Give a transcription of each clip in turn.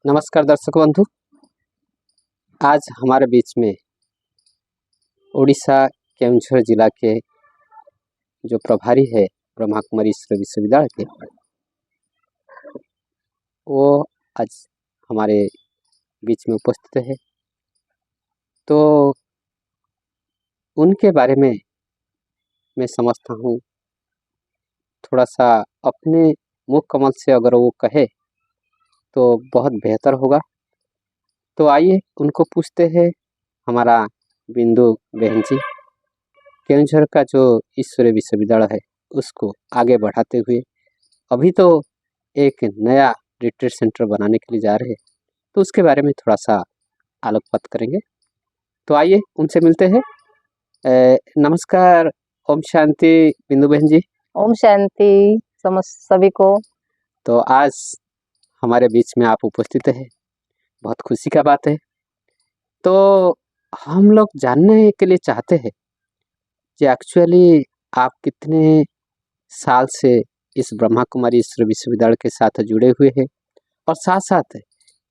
नमस्कार दर्शक बंधु। आज हमारे बीच में उड़ीसा केंद्र जिला के जो प्रभारी है ब्रह्मा कुमारी ईश्वर विश्वविद्यालय के, वो आज हमारे बीच में उपस्थित है। तो उनके बारे में मैं समझता हूँ, थोड़ा सा अपने मुख कमल से अगर वो कहे तो बहुत बेहतर होगा। तो आइए उनको पूछते हैं, हमारा बिंदु बहन जी केंद्र का जो ईश्वरीय विश्वविद्यालय है उसको आगे बढ़ाते हुए अभी तो एक नया रिट्रीट सेंटर बनाने के लिए जा रहे हैं, तो उसके बारे में थोड़ा सा आलोकपात करेंगे। तो आइए उनसे मिलते हैं। नमस्कार, ओम शांति बिंदु बहन जी। ओम शांति सभी को। तो आज हमारे बीच में आप उपस्थित हैं, बहुत खुशी का बात है। तो हम लोग जानने के लिए चाहते हैं कि एक्चुअली आप कितने साल से इस ब्रह्मा कुमारी ईश्वर विश्वविद्यालय के साथ जुड़े हुए हैं और साथ साथ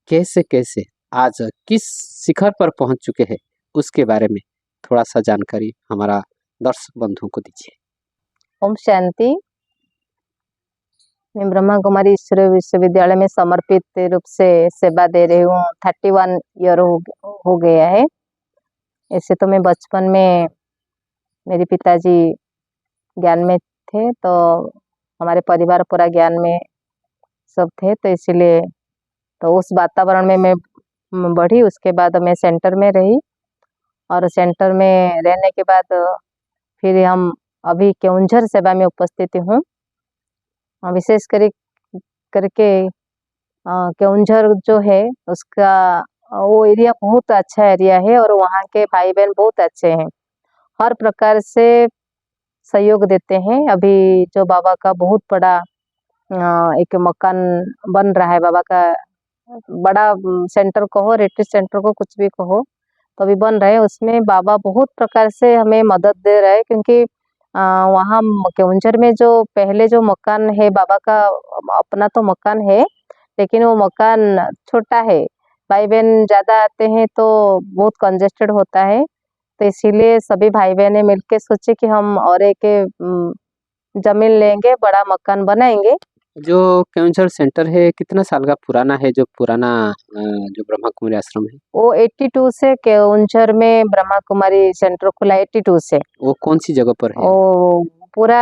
कैसे कैसे आज किस शिखर पर पहुंच चुके हैं, उसके बारे में थोड़ा सा जानकारी हमारा दर्शक बंधुओं को दीजिए। ओम शांति। मैं ब्रह्मा कुमारी ईश्वर विश्वविद्यालय में समर्पित रूप से सेवा दे रही हूँ। 31 ईयर हो गया है। ऐसे तो मैं बचपन में मेरे पिताजी ज्ञान में थे, तो हमारे परिवार पूरा ज्ञान में सब थे, तो इसीलिए तो उस वातावरण में मैं बढ़ी। उसके बाद मैं सेंटर में रही और सेंटर में रहने के बाद फिर हम अभी केउंझर सेवा में उपस्थित हूँ। विशेष करके केउंझर जो है उसका वो एरिया बहुत अच्छा एरिया है और वहाँ के भाई बहन बहुत अच्छे हैं, हर प्रकार से सहयोग देते हैं। अभी जो बाबा का बहुत बड़ा एक मकान बन रहा है, बाबा का बड़ा सेंटर कहो, रिट्रीट सेंटर को कुछ भी कहो, तो अभी बन रहे हैं। उसमें बाबा बहुत प्रकार से हमें मदद दे रहे हैं, क्योंकि वहाँ केउंझर में जो पहले जो मकान है बाबा का अपना तो मकान है, लेकिन वो मकान छोटा है, भाई बहन ज़्यादा आते हैं तो बहुत कंजेस्टेड होता है। तो इसीलिए सभी भाई बहने मिलके सोचे कि हम और एक जमीन लेंगे, बड़ा मकान बनाएंगे। जो केउंझर सेंटर है कितना साल का पुराना है? जो पुराना जो ब्रह्मा कुमारी आश्रम है वो 82 से केउंझर में ब्रह्मा कुमारी सेंटर खुला, 82 से। वो कौन सी जगह पर है? वो पूरा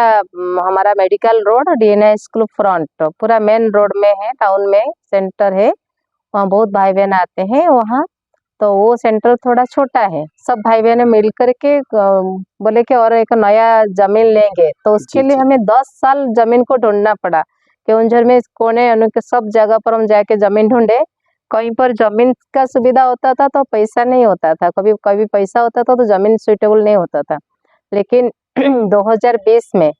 हमारा medical road DNA school front पूरा मेन रोड में है, टाउन में सेंटर है। वहाँ बहुत भाई बहन आते हैं वहाँ। तो वो सेंटर थोड़ा छोटा है, सब भाई बहन मिल करके बोले कि और एक नया जमीन लेंगे, तो उसके लिए हमें 10 साल जमीन को ढूंढना पड़ा। केउंझर में कोने अनुके सब जगह पर हम जाके जमीन ढूंढे। कहीं पर जमीन का सुविधा होता था तो पैसा नहीं होता था, कभी कभी पैसा होता था तो जमीन सुइटेबल नहीं होता था। लेकिन 2020 में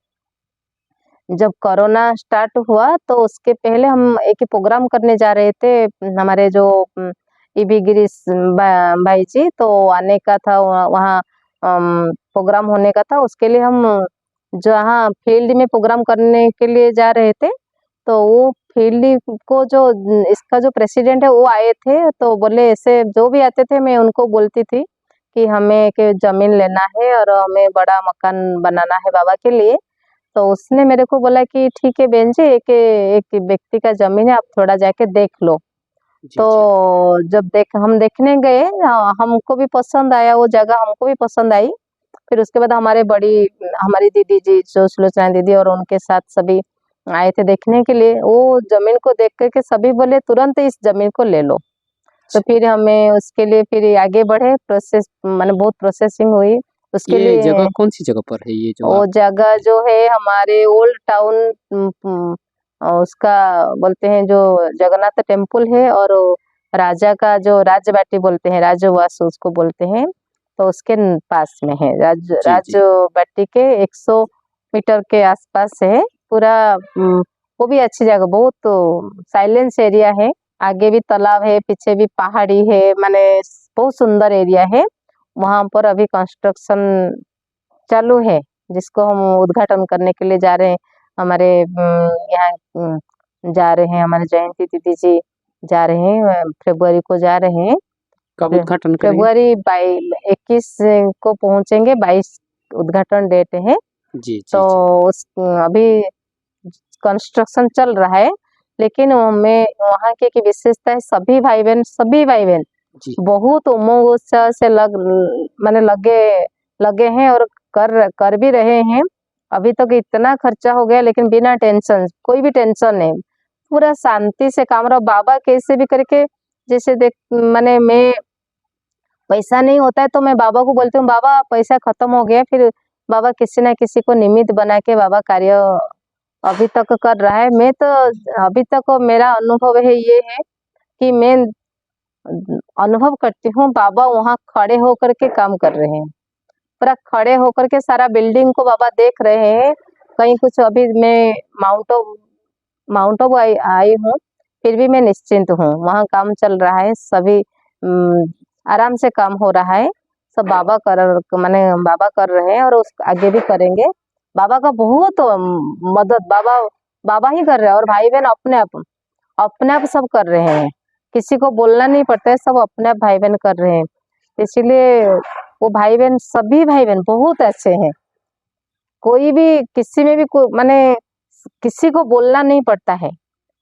जब कोरोना स्टार्ट हुआ तो उसके पहले हम एक प्रोग्राम करने जा रहे थे। हमारे जो ईबी गिरीश भाई जी तो आने का था, वहाँ प्रोग्राम होने का था। उसके लिए हम जहाँ फील्ड में प्रोग्राम करने के लिए जा रहे थे, तो वो फील्ड को जो इसका जो प्रेसिडेंट है वो आए थे, तो बोले ऐसे जो भी आते थे मैं उनको बोलती थी कि हमें एक जमीन लेना है और हमें बड़ा मकान बनाना है बाबा के लिए। तो उसने मेरे को बोला कि ठीक है बहन जी, एक व्यक्ति का जमीन है, आप थोड़ा जाके देख लो। तो जब हम देखने गए, हमको भी पसंद आया, वो जगह हमको भी पसंद आई। फिर उसके बाद हमारी दीदी जी जो सुलोचना दीदी और उनके साथ सभी आए थे देखने के लिए। वो जमीन को देख करके सभी बोले तुरंत इस जमीन को ले लो। तो फिर हमें उसके लिए फिर आगे बढ़े, प्रोसेस माने बहुत प्रोसेसिंग हुई उसके लिए। जगह कौन सी जगह पर है ये जो वो जगह जो है हमारे ओल्ड टाउन, उसका बोलते हैं जो जगन्नाथ टेम्पल है, और राजा का जो राजबाटी बोलते हैं, राजवास उसको बोलते हैं, तो उसके पास में है। राजबाटी के 100 मीटर के आसपास है पूरा। वो भी अच्छी जगह, बहुत साइलेंस एरिया है। आगे भी तालाब है, पीछे भी पहाड़ी है, माने बहुत सुंदर एरिया है। वहाँ पर अभी कंस्ट्रक्शन चालू है, जिसको हम उद्घाटन करने के लिए जा रहे हैं। हमारे यहाँ जा रहे हैं हमारे जयंती दीदी जी, जा रहे हैं, फरवरी को जा रहे हैं। कब उद्घाटन करेंगे? फरवरी 21 को पहुंचेंगे, 22 उद्घाटन डेट है। जी तो जी उस अभी कंस्ट्रक्शन चल रहा है, लेकिन मैं वहाँ की विशेषता है, सभी भाई बहन जी बहुत उमंग उत्साह से माने लगे हैं और कर भी रहे हैं। अभी तक इतना खर्चा हो गया, लेकिन बिना टेंशन, कोई भी टेंशन नहीं, पूरा शांति से काम रहा। बाबा कैसे भी करके, जैसे देख माने मैं पैसा नहीं होता है तो मैं बाबा को बोलती हूँ, बाबा पैसा खत्म हो गया, फिर बाबा किसी ना किसी को निमित्त बना के बाबा कार्य अभी तक कर रहा है। मैं तो अभी तक मेरा अनुभव है ये है कि मैं अनुभव करती हूँ, बाबा वहाँ खड़े होकर के काम कर रहे हैं, पूरा खड़े होकर के सारा बिल्डिंग को बाबा देख रहे हैं। कहीं कुछ, अभी मैं माउंट आबू आई हूँ, फिर भी मैं निश्चिंत हूँ, वहाँ काम चल रहा है, सभी आराम से काम हो रहा है, सब बाबा कर रहे हैं और उस आगे भी करेंगे। बाबा का बहुत मदद बाबा ही कर रहे हैं, और भाई बहन अपने आप सब कर रहे हैं, किसी को बोलना नहीं पड़ता है, सब अपने आप भाई बहन कर रहे हैं। इसलिए वो भाई बहन, सभी भाई बहन बहुत अच्छे हैं, कोई भी किसी में भी माने किसी को बोलना नहीं पड़ता है,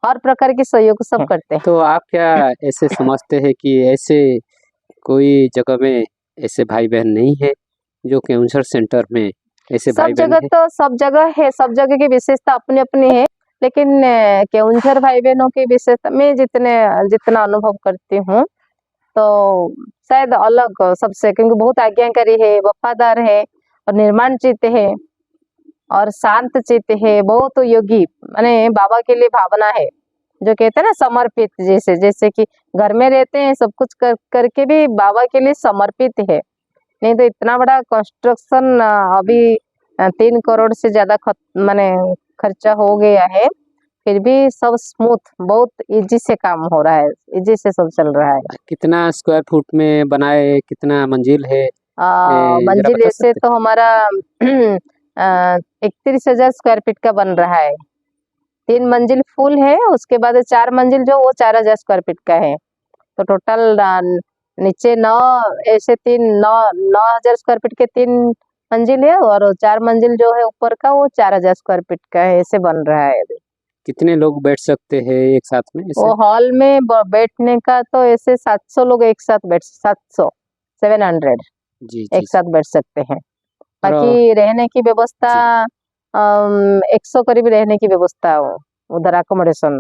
हर प्रकार के सहयोग सब करते हैं। तो आप क्या ऐसे समझते हैं कि ऐसे कोई जगह में ऐसे भाई बहन नहीं है जो केउंझर सेंटर में ऐसे सब भाई बहन जगह है? तो सब जगह है, सब जगह की विशेषता अपनी अपनी है, लेकिन केउंझर भाई बहनों की विशेषता मैं जितना अनुभव करती हूँ, तो शायद अलग सबसे, क्योंकि बहुत आज्ञाकारी है, वफादार है और निर्माण चित्त है और शांत चित्त है, बहुत योगी, माने बाबा के लिए भावना है, जो कहते हैं ना समर्पित, जैसे कि घर में रहते हैं, सब कुछ करके भी बाबा के लिए समर्पित है। नहीं तो इतना बड़ा कंस्ट्रक्शन अभी 3 करोड़ से ज्यादा माने खर्चा हो गया है, फिर भी सब स्मूथ, बहुत इजी से काम हो रहा है, इजी से सब चल रहा है। कितना स्क्वायर फुट में बनाए, कितना मंजिल है, जरा मंजिल बता ऐसे सकते तो हमारा 31,000 स्क्वायर फीट का बन रहा है, 3 मंजिल फुल है, उसके बाद 4 मंजिल जो वो 4,000 स्क्वायर फीट का है, तो टोटल नीचे 9 ऐसे 9,000 स्क्वायर फीट के 3 मंजिल है, और 4 मंजिल जो है ऊपर का वो 4,000 स्क्वायर फीट का है, ऐसे बन रहा है अभी। कितने लोग बैठ सकते हैं एक साथ में ऐसे? वो हॉल में बैठने का तो ऐसे 700 लोग एक साथ 700 जी एक जी साथ बैठ सकते हैं। और बाकी रहने की व्यवस्था जी 100 करीब रहने की व्यवस्था हो, उधर अकोमोडेशन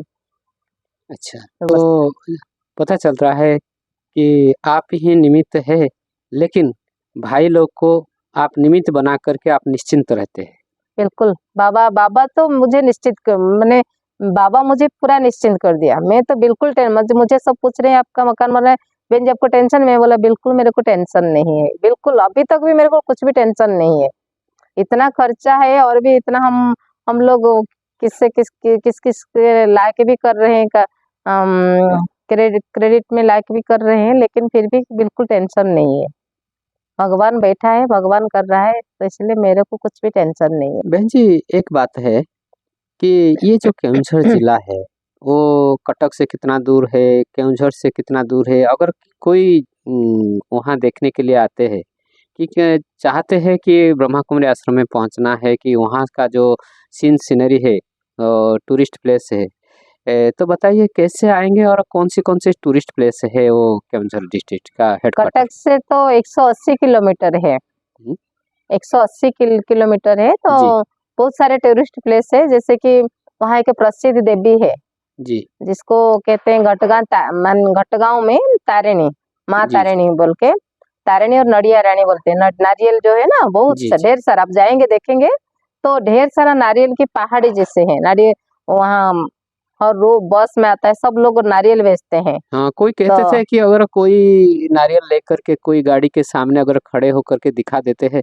अच्छा, व्यवस्था। तो पता चल रहा है कि आप ही निमित्त है, लेकिन भाई लोग को आप निमित्त बना करके आप निश्चिंत रहते हैं। बिल्कुल, बाबा तो मुझे मैंने बाबा मुझे पूरा निश्चिंत कर दिया, मैं तो बिल्कुल मुझे सब पूछ रहे हैं आपका मकान बन रहा है, बहन जी आपको टेंशन? मैं बोला बिल्कुल मेरे को टेंशन नहीं है, बिल्कुल अभी तक भी मेरे को कुछ भी टेंशन नहीं है। इतना खर्चा है और भी इतना हम लोग किस ला के भी कर रहे हैं, क्रेडिट में ला के भी कर रहे हैं, लेकिन फिर भी बिल्कुल टेंशन नहीं है। भगवान बैठा है, भगवान कर रहा है, तो इसलिए मेरे को कुछ भी टेंशन नहीं है। बहन जी, एक बात है कि ये जो केओंझर जिला है, वो कटक से कितना दूर है, केओंझर से कितना दूर है? अगर कोई वहाँ देखने के लिए आते हैं कि चाहते हैं कि ब्रह्मा कुमारी आश्रम में पहुँचना है, कि वहाँ का जो सीनरी है, टूरिस्ट प्लेस है, तो बताइए कैसे आएंगे और कौन सी टूरिस्ट प्लेस है वो केओंझर डिस्ट्रिक्ट का हेडक्वार्टर? कटक से तो 180 किलोमीटर है, 180 किलोमीटर है, तो जी बहुत सारे टूरिस्ट प्लेस है, जैसे कि वहाँ एक प्रसिद्ध देवी है, जी जिसको कहते हैं घटगांव में तारिणी, माँ जी जी तारिणी बोल के, तारिणी और नड़िया रानी बोलते हैं। नारियल जो है ना, बहुत जी जी ढेर सारा, आप जाएंगे देखेंगे तो ढेर सारा नारियल की पहाड़ी जैसे है नारियल वहाँ, और बस में आता है, सब लोग नारियल बेचते हैं। हाँ, कोई तो कहते थे कि अगर कोई नारियल लेकर के कोई गाड़ी के सामने अगर खड़े होकर के दिखा देते हैं,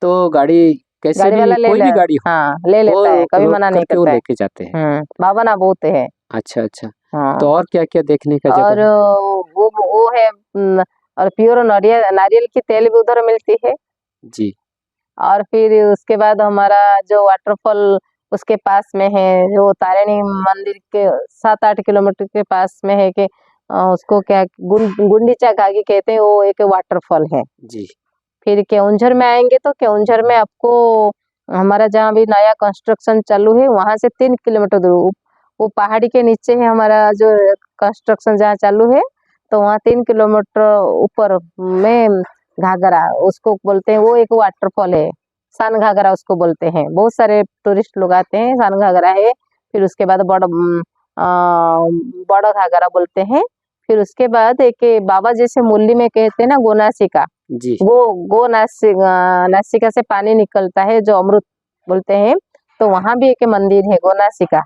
तो गाड़ी कैसे गाड़ी भी, वाला कोई भी गाड़ी हो, हाँ ले लेता है, वो कभी रोक मना नहीं करके वो करता है। लेके जाते हैं। बाबा ना बहुत है। अच्छा अच्छा, तो हाँ, और क्या क्या देखने का और जगह है? वो है, और प्योर नारियल की तेल भी उधर मिलती है। जी और फिर उसके बाद हमारा जो वाटरफॉल उसके पास में है जो तारिणी मंदिर के 7-8 किलोमीटर के पास में है कि उसको क्या गुंडीचा घागी कहते हैं, वो एक वाटरफॉल है। जी। फिर केओंझर में आएंगे तो केओंझर में आपको हमारा जहाँ भी नया कंस्ट्रक्शन चालू है वहां से 3 किलोमीटर दूर, वो पहाड़ी के नीचे है हमारा जो कंस्ट्रक्शन जहाँ चालू है, तो वहाँ 3 किलोमीटर ऊपर में घाघरा उसको बोलते हैं, वो एक वाटरफॉल है, सान घाघरा उसको बोलते हैं। बहुत सारे टूरिस्ट लोग आते हैं, सान घाघरा है। फिर उसके बाद बड़ा घाघरा बोलते हैं। फिर उसके बाद एक बाबा जैसे मुरली में कहते हैं ना गोनासिका, जी। गो नासिका से पानी निकलता है जो अमृत बोलते हैं, तो वहां भी एक मंदिर है गोनासिका,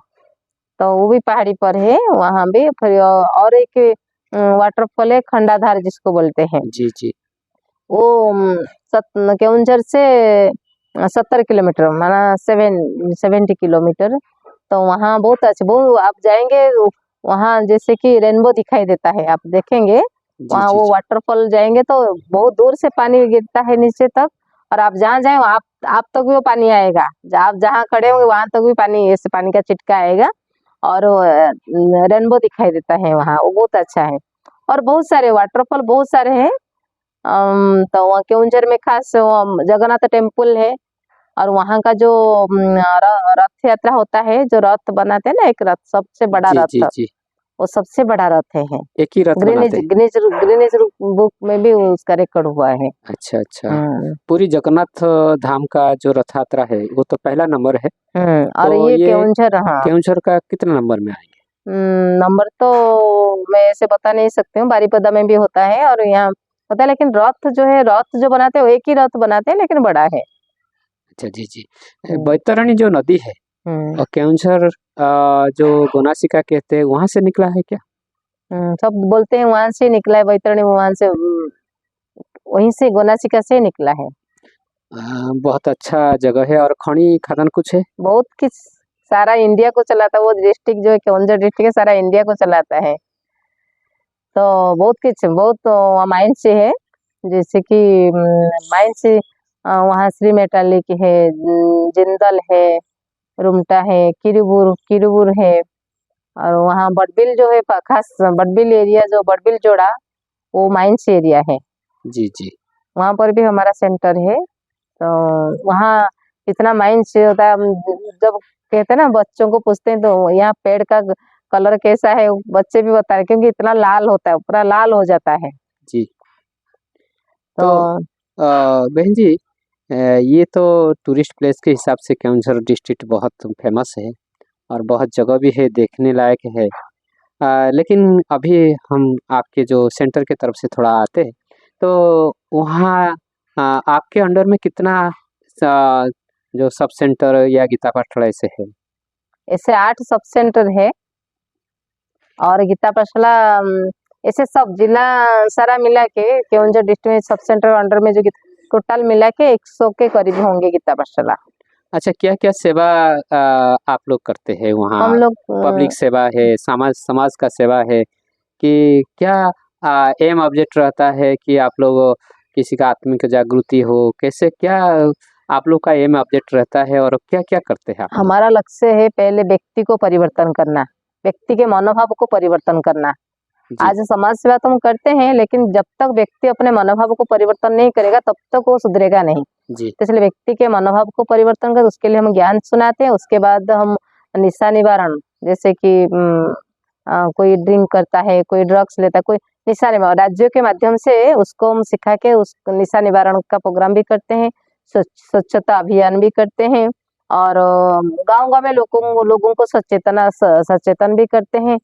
तो वो भी पहाड़ी पर है वहां भी। फिर और एक वाटरफॉल है खंडाधार जिसको बोलते हैं, जी। जी। वो केओंझर से 70 किलोमीटर माना 70 किलोमीटर, तो वहाँ बहुत अच्छा, वो आप जाएंगे वहाँ जैसे कि रेनबो दिखाई देता है, आप देखेंगे जी। वहाँ जी। वो जी। वाटरफॉल जाएंगे तो बहुत दूर से पानी गिरता है नीचे तक, और आप जहाँ जाए आप तक भी वो पानी आएगा, आप जहाँ खड़े होंगे वहां तक भी पानी, ऐसे पानी का छिटका आएगा, और रेनबो दिखाई देता है वहाँ, वो बहुत अच्छा है। और बहुत सारे वाटरफॉल बहुत सारे हैं। तो वहाँ केओंझर में खास जगन्नाथ टेम्पल है, और वहाँ का जो रथ यात्रा होता है, जो रथ बनाते हैं ना, एक रथ सबसे बड़ा जी। जी। रथ, जी। वो सबसे बड़ा रथ है। एक ही रथ ग्रीनिज बनाते हैं? ग्रीनिज बुक में भी उसका रिकॉर्ड हुआ है। अच्छा, अच्छा। हम्म पूरी जगन्नाथ धाम का जो रथ यात्रा है वो तो पहला नंबर है। और तो ये ये केओंझर, हाँ। केओंझर का कितने नंबर में आएंगे? नंबर तो मैं ऐसे बता नहीं सकती हूँ, बारीपदा में भी होता है और यहाँ होता है, लेकिन रथ जो है, रथ जो बनाते हैं वो एक ही रथ बनाते हैं, लेकिन बड़ा है। अच्छा। जी। जी। हम्म बैतरणी जो नदी है हम्म और केओंझर जो गोनासिका कहते हैं वहां से निकला है क्या? सब बोलते हैं वहां से निकला है, बैतरणी वहां से, वहीं से गोनासिका से निकला है। बहुत अच्छा जगह है। और खनी खदान कुछ है? बहुत किस सारा इंडिया को चलाता है वो डिस्ट्रिक्ट, जो है केओंझर डिस्ट्रिक्ट है, सारा इंडिया को चलाता है। तो बहुत कुछ, बहुत माइंस है, जैसे कि माइंस वहाँ श्री मेटालिक है, जिंदल है, रुमटा है, किरुबुर किरुबुर है, और वहाँ बटबिल जो है, खास बटबिल एरिया जो बटबिल जोड़ा, वो माइंस एरिया है। जी। जी। वहाँ पर भी हमारा सेंटर है। तो वहाँ इतना माइंस होता है, हम जब कहते हैं ना, बच्चों को पूछते हैं तो यहाँ पेड़ का कलर कैसा है, बच्चे भी बता रहे, क्योंकि इतना लाल होता है, पूरा लाल हो जाता है। जी। तो तो बहन जी, ये तो टूरिस्ट प्लेस के हिसाब से केओंझर डिस्ट्रिक्ट बहुत फेमस है और बहुत जगह भी है, देखने लायक है। लेकिन अभी हम आपके जो सेंटर के तरफ से थोड़ा आते हैं, तो वहाँ आपके अंडर में कितना जो सब सेंटर या गीता पाठशाला ऐसे है? ऐसे 8 सब सेंटर है, और गीता पाठशाला ऐसे सब जिला सारा मिला के केओंझर डिस्ट्रिक्ट में सब सेंटर अंडर में जो टोटल मिला के 100 के करीब होंगे गीता पाठशाला। अच्छा, क्या-क्या सेवा आप लोग करते हैं हम वहाँ? लोग पब्लिक सेवा है, समाज समाज का सेवा है कि क्या एम ऑब्जेक्ट रहता है कि आप लोग किसी का आत्मिक जागृति हो, कैसे क्या आप लोग का एम ऑब्जेक्ट रहता है और क्या-क्या करते हैं आप लोग? हमारा लक्ष्य है पहले व्यक्ति को परिवर्तन करना, व्यक्ति के मनोभाव को परिवर्तन करना। जी। आज समाज सेवा तो हम करते हैं, लेकिन जब तक व्यक्ति अपने मनोभाव को परिवर्तन नहीं करेगा तब तक वो सुधरेगा नहीं। जी। तो इसलिए व्यक्ति के मनोभाव को परिवर्तन कर, उसके लिए हम ज्ञान सुनाते हैं। उसके बाद हम निशा निवारण, जैसे कि कोई ड्रिंक करता है, कोई ड्रग्स लेता है, कोई निशा निवारण, राज्यों के माध्यम से उसको हम सिखा के उस निशा निवारण का प्रोग्राम भी करते हैं, स्वच्छता अभियान भी करते हैं, और गांव-गांव में लोगों को सचेतन भी करते हैं।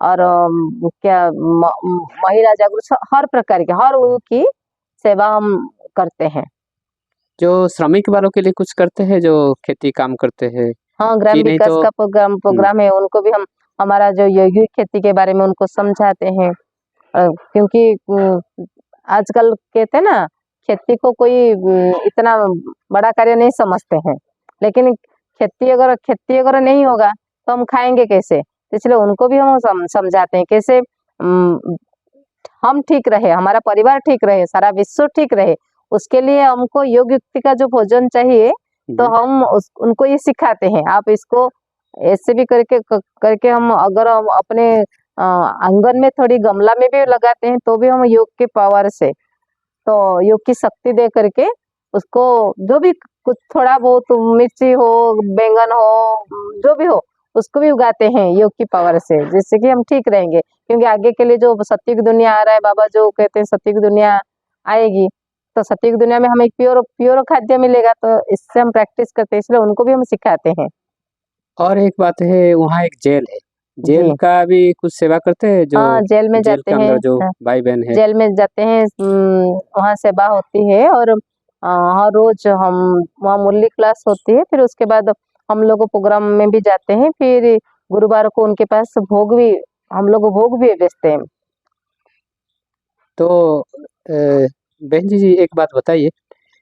और क्या महिला जागरूक, हर प्रकार की, हर वर्ग की सेवा हम करते हैं। जो श्रमिक वालों के लिए कुछ करते हैं जो खेती काम करते हैं हाँ, ग्राम कि नहीं विकास तो का प्रोग्राम है, उनको भी हम हमारा जो यौगिक खेती के बारे में उनको समझाते हैं। क्योंकि आजकल कहते हैं ना, खेती को कोई इतना बड़ा कार्य नहीं समझते हैं, लेकिन खेती अगर नहीं होगा तो हम खाएंगे कैसे? तो इसलिए उनको भी हम समझाते हैं कैसे हम ठीक रहे, हमारा परिवार ठीक रहे, सारा विश्व ठीक रहे, उसके लिए हमको योग्य युक्ति का जो भोजन चाहिए, तो हम उनको ये सिखाते हैं, आप इसको ऐसे भी करके हम अगर हम अपने आंगन में थोड़ी गमला में भी लगाते हैं तो भी हम योग के पावर से, तो योग की शक्ति दे करके उसको जो भी कुछ थोड़ा बहुत मिर्ची हो, बैंगन हो, जो भी हो उसको भी उगाते हैं योग की पावर से, जिससे कि हम ठीक रहेंगे। क्योंकि आगे के लिए जो सत्य की दुनिया आ रहा है, बाबा जो कहते हैं सत्य की दुनिया आएगी, तो सत्य की दुनिया में हमें प्योर खाद्य मिलेगा, तो इससे हम प्रैक्टिस करते हैं, इसलिए उनको भी हम सिखाते हैं। और एक बात है, वहाँ एक जेल है, जेल जी का भी कुछ सेवा करते हैं जो हाँ, जेल में जेल जाते के हैं। अंदर जो हाँ, भाई बहन है? जेल में जाते हैं, वहाँ सेवा होती है और हर रोज हम वहाँ मुरली क्लास होती है, फिर उसके बाद हम लोग प्रोग्राम में भी जाते हैं, फिर गुरुवार को उनके पास भोग भी, हम लोग भोग भी बेचते हैं। तो बहन जी एक बात बताइए,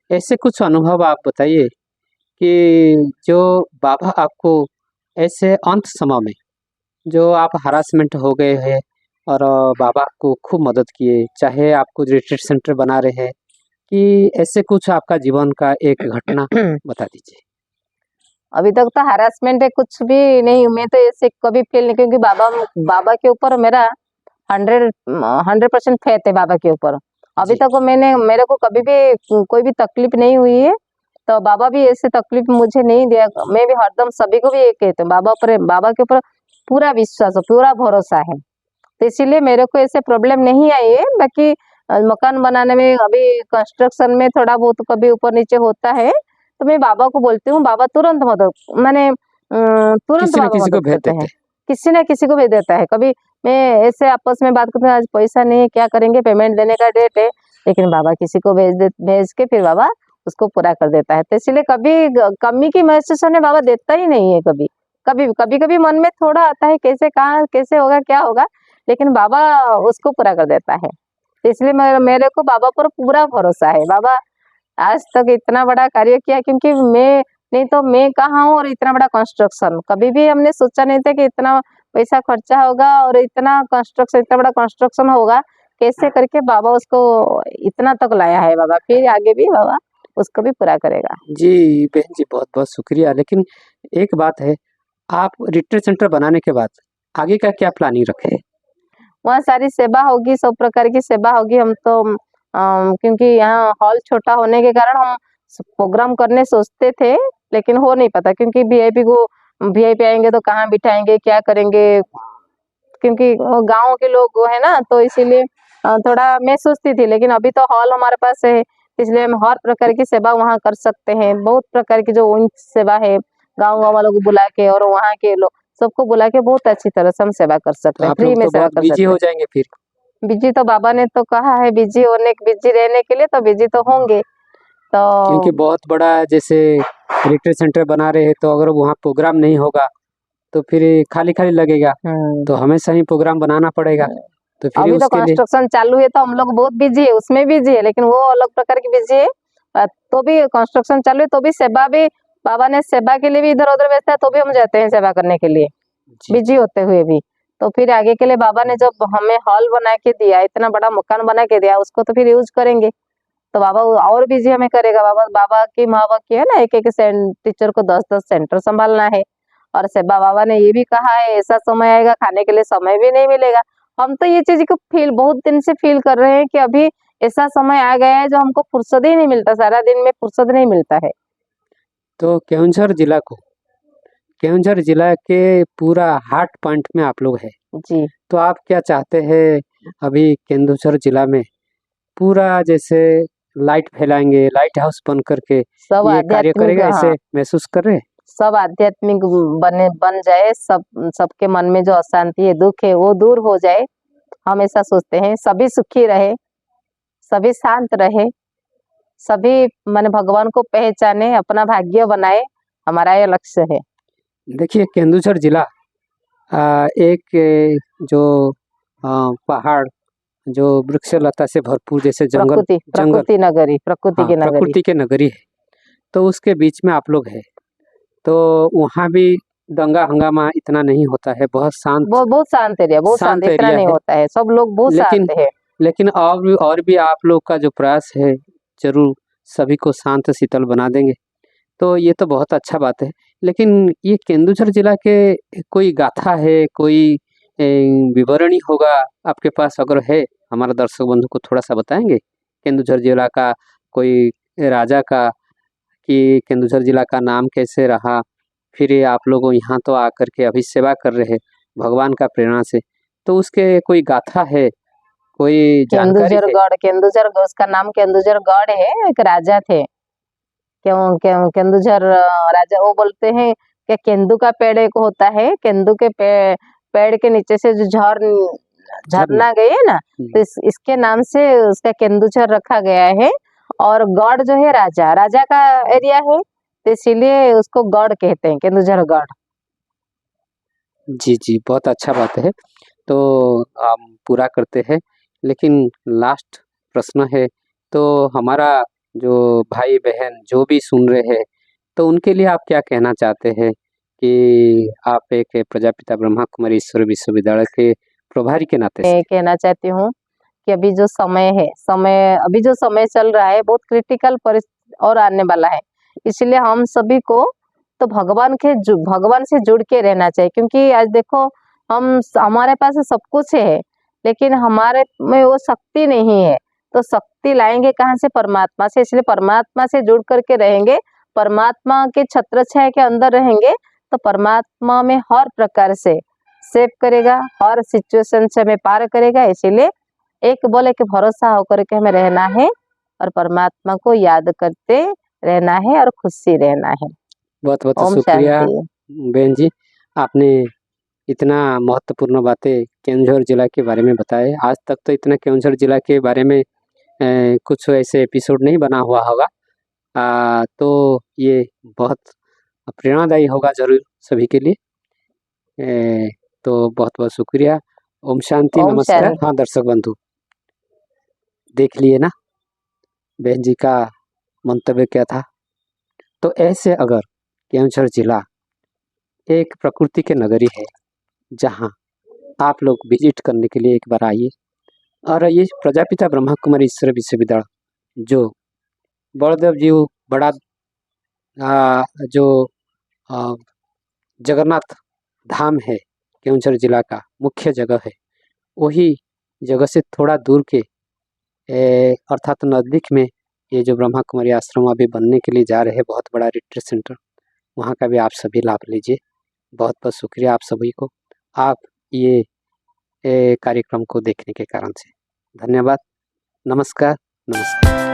ऐसे कुछ अनुभव आप बताइए कि जो बाबा आपको ऐसे अंत समय में जो आप हरासमेंट हो गए हैं और बाबा आपको खूब मदद किए, चाहे आपको रिट्रीट सेंटर बना रहे हैं, कि ऐसे कुछ आपका जीवन का एक घटना बता दीजिए। अभी तक तो हरासमेंट है कुछ भी नहीं, मैं तो ऐसे कभी फील नहीं, क्योंकि बाबा के ऊपर मेरा 100% फेथ है बाबा के ऊपर। अभी जी। तक मेरे को कभी भी कोई भी तकलीफ नहीं हुई है, तो बाबा भी ऐसे तकलीफ मुझे नहीं दिया। मैं भी हरदम सभी को भी ये कहती हूँ, बाबा के ऊपर पूरा विश्वास है, पूरा भरोसा है, तो इसीलिए मेरे को ऐसे प्रॉब्लम नहीं आई है। बाकी मकान बनाने में, अभी कंस्ट्रक्शन में थोड़ा बहुत कभी ऊपर नीचे होता है, तो मैं बाबा को बोलती हूँ, बाबा तुरंत मदद, मैंने तुरंत किसी न बाबा किसी को मदद भेज करते देते हैं, हैं। किसी ना किसी को भेज देता है। कभी मैं ऐसे आपस में बात करते हैं, आज पैसा नहीं है, क्या करेंगे, पेमेंट देने का डेट है, लेकिन बाबा किसी को भेज के फिर बाबा उसको पूरा कर देता है। तो इसलिए कभी कमी की महसूस होने बाबा देता ही नहीं है। कभी कभी मन में थोड़ा आता है, कैसे कहाँ कैसे होगा क्या होगा, लेकिन बाबा उसको पूरा कर देता है। तो इसलिए मेरे को बाबा पर पूरा भरोसा है। बाबा आज तक इतना बड़ा कार्य किया, क्योंकि मैं नहीं तो मैं कहाँ हूँ, और इतना बड़ा कंस्ट्रक्शन कभी भी हमने सोचा नहीं था कि इतना पैसा खर्चा होगा और इतना बड़ा कंस्ट्रक्शन होगा। कैसे करके बाबा उसको इतना तक लाया है बाबा, फिर आगे भी बाबा उसको भी पूरा करेगा। जी, बहन जी बहुत-बहुत शुक्रिया। लेकिन एक बात है, आप रिट्रीट सेंटर बनाने के बाद आगे का क्या प्लानिंग रखे हैं? वहाँ सारी सेवा होगी, सब प्रकार की सेवा होगी। हम तो क्योंकि यहाँ हॉल छोटा होने के कारण हम प्रोग्राम करने सोचते थे, लेकिन हो नहीं पाता, क्योंकि वीआईपी आएंगे तो कहाँ बिठाएंगे, क्या करेंगे, क्योंकि वो गाँव के लोग वो है ना, तो इसीलिए थोड़ा मैं सोचती थी। लेकिन अभी तो हॉल हमारे पास है, इसलिए हम हर प्रकार की सेवा वहाँ कर सकते हैं। बहुत प्रकार की जो उन सेवा है, गाँव वालों को बुला के और वहाँ के लोग सबको बुला के बहुत अच्छी तरह से हम सेवा कर तो सकते हैं, आप फ्री लोग में तो सेवा बहुत कर बिज़ी सकते हो हैं। जाएँगे फिर। बिजी तो बाबा ने तो कहा है, बिजी रहने के लिए, तो बिजी तो होंगे। क्योंकि तो बहुत बड़ा जैसे रिट्रीट सेंटर बना रहे हैं, तो अगर वहाँ प्रोग्राम नहीं होगा, तो फिर खाली-खाली लगेगा, तो हमेशा ही प्रोग्राम बनाना पड़ेगा। तो फिर अभी तो उसके लिए कंस्ट्रक्शन चालू है, तो हम लोग बहुत बिजी है, उसमें बिजी है, लेकिन वो अलग प्रकार की बिजी है। तो भी कंस्ट्रक्शन चालू है, तो भी सेवा भी बाबा ने सेवा के लिए भी इधर उधर भेजता है, तो भी हम जाते हैं सेवा करने के लिए, जी, बिजी जी। होते हुए भी। तो फिर आगे के लिए बाबा ने जब हमें हॉल बना के दिया, इतना बड़ा मकान बना के दिया, उसको तो फिर यूज करेंगे, तो बाबा और बिजी हमें करेगा। बाबा बाबा की माँ की है ना, एक टीचर को 10-10 सेंटर संभालना है, और सेवा बाबा ने ये भी कहा है, ऐसा समय आएगा खाने के लिए समय भी नहीं मिलेगा। हम तो ये चीज को बहुत दिन से फील कर रहे हैं कि अभी ऐसा समय आ गया है जो हमको फुर्सत ही नहीं मिलता, सारा दिन में फुर्सत नहीं मिलता है। तो केओंझर जिला के पूरा हार्ट पॉइंट में आप लोग हैं। जी तो आप क्या चाहते हैं, अभी केंदुझर जिला में पूरा जैसे लाइट फैलाएँगे, लाइट हाउस बन करके सब ये कार्य आध्यात्मिक, करेगा, हाँ, ऐसे महसूस कर रहे हैं? सब आध्यात्मिक बन जाए, सबके मन में जो अशांति है, दुख है, वो दूर हो जाए, हम ऐसा सोचते हैं। सभी सुखी रहे, सभी शांत रहे, सभी मन भगवान को पहचाने, अपना भाग्य बनाए, हमारा ये लक्ष्य है। देखिए केंदुझर जिला एक जो पहाड़, जो वृक्षलता से भरपूर जैसे जंगल जंगल प्रकृति हाँ, की नगरी। प्रकृति के नगरी है, तो उसके बीच में आप लोग हैं। तो वहाँ भी दंगा हंगामा इतना नहीं होता है, बहुत शांत वो बहुत शांत एरिया, बहुत शांत, शांत इतना एरिया नहीं है। होता है, सब लोग बहुत लेकिन शांत है। लेकिन और भी आप लोग का जो प्रयास है, ज़रूर सभी को शांत शीतल बना देंगे। तो ये तो बहुत अच्छा बात है। लेकिन ये केंदुझर जिला के कोई गाथा है, कोई विवरणी होगा आपके पास अगर है, हमारा दर्शक बंधु को थोड़ा-सा बताएँगे? केंदुझर जिला का कोई राजा का, कि केंदुझर जिला का नाम कैसे रहा? फिर ये आप लोग यहाँ तो आकर के अभी सेवा कर रहे हैं, भगवान का प्रेरणा से। तो उसके कोई गाथा है, कोई जानकारी है? केंदुझर उसका नाम केंदुझरगढ़ है। एक राजा थे, क्यों क्यों केंदुझर राजा, वो बोलते हैं कि केंदू का पेड़ एक होता है, केंदू के पेड़ के नीचे से जो झरना। झरना गई है ना, तो इसके नाम से उसका केंदुझर रखा गया है। और गढ़ जो है राजा का एरिया है, तो इसीलिए उसको गढ़ कहते हैं, केंदुझरगढ़। जी, जी, बहुत अच्छा बात है। तो हम पूरा करते हैं, लेकिन लास्ट प्रश्न है, तो हमारा जो भाई-बहन जो भी सुन रहे हैं, तो उनके लिए आप क्या कहना चाहते हैं कि आप एक प्रजापिता ब्रह्मा कुमारी ईश्वरी विश्वविद्यालय के प्रभारी के नाते से? मैं कहना चाहती हूँ कि अभी जो समय है, अभी जो समय चल रहा है बहुत क्रिटिकल और आने वाला है। इसलिए हम सभी को तो भगवान से जुड़ के रहना चाहिए, क्योंकि आज देखो हमारे पास सब कुछ है, लेकिन हमारे में वो शक्ति नहीं है। तो शक्ति लाएंगे कहाँ से? परमात्मा से। इसलिए परमात्मा से जुड़ करके रहेंगे, परमात्मा के छत्र छाया के अंदर रहेंगे, तो परमात्मा में हर प्रकार से सेव करेगा, हर सिचुएशन से हमें पार करेगा। इसीलिए एक भरोसा होकर के हमें रहना है और परमात्मा को याद करते रहना है और खुशी रहना है। बहुत-बहुत ओम शुक्रिया शांति। बहन जी, आपने इतना महत्वपूर्ण बातें केंदुझर जिला के बारे में बताए। आज तक तो इतना केंदुझर जिला के बारे में कुछ ऐसे एपिसोड नहीं बना हुआ होगा। तो ये बहुत प्रेरणादायी होगा ज़रूर सभी के लिए। तो बहुत-बहुत शुक्रिया। ओम शांति, ओम नमस्कार। शांति। हाँ, दर्शक बंधु, देख लिए ना बहन जी का मंतव्य क्या था? तो ऐसे अगर केंदुझर जिला एक प्रकृति के नगरी है, जहाँ आप लोग विजिट करने के लिए एक बार आइए। और ये प्रजापिता ब्रह्मा कुमारी ईश्वरी विश्वविद्यालय जो बलदेव जीउ बड़ा जो अ, जगन्नाथ धाम है, केंदुझर जिला का मुख्य जगह है, वही जगह से थोड़ा दूर के अर्थात नज़दीक में ये जो ब्रह्मा कुमारी आश्रम अभी बनने के लिए जा रहे हैं, बहुत बड़ा रिट्रीट सेंटर, वहाँ का भी आप सभी लाभ लीजिए। बहुत-बहुत शुक्रिया आप सभी को, आप ये कार्यक्रम को देखने के कारण से। धन्यवाद। नमस्कार, नमस्कार।